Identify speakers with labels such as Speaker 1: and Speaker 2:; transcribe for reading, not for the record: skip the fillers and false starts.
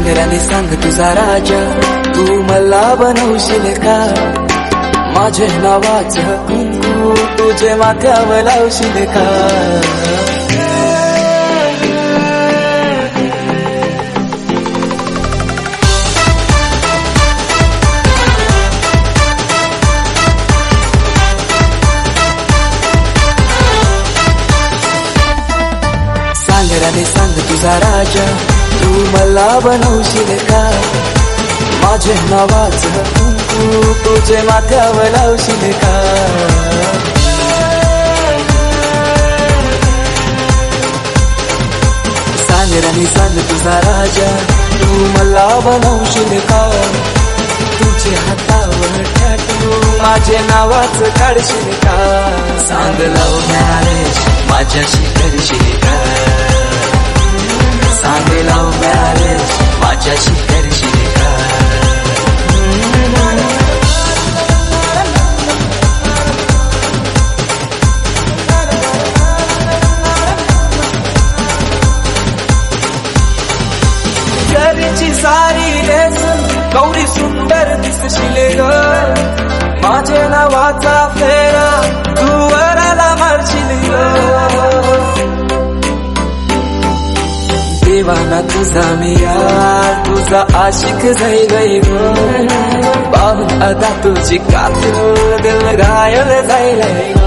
Speaker 1: सांगराने सांग तुझा राजा, तू मला बनवशील का? माझे नावाचं कुंकू तुझे माथ्यावर लावशील का? सांगराने सांग तुझा राजा, तू मला बनवशील का? माझे नावाचं कुंकू तुझे माथ्यावर लावशील का? सांगराने सांग तुझा राजा, तू मला बनवशील का? तुझे हातावर टॅटू माझे नावाचं काढशील का? सांग लव मॅरेज माझ्याशी करशील का? सांग लव मॅरेज माझ्याशी करशील का? घरची सारी लेसून गौरी सुंदर दिसशील ग. माझे नावाचा फेरा तू वराला मारशील ग. देवाना तुझा मी यार, तुझा आशिक जाई ग. पाहून आता तुझी कातू दिल घायल जाईल ग.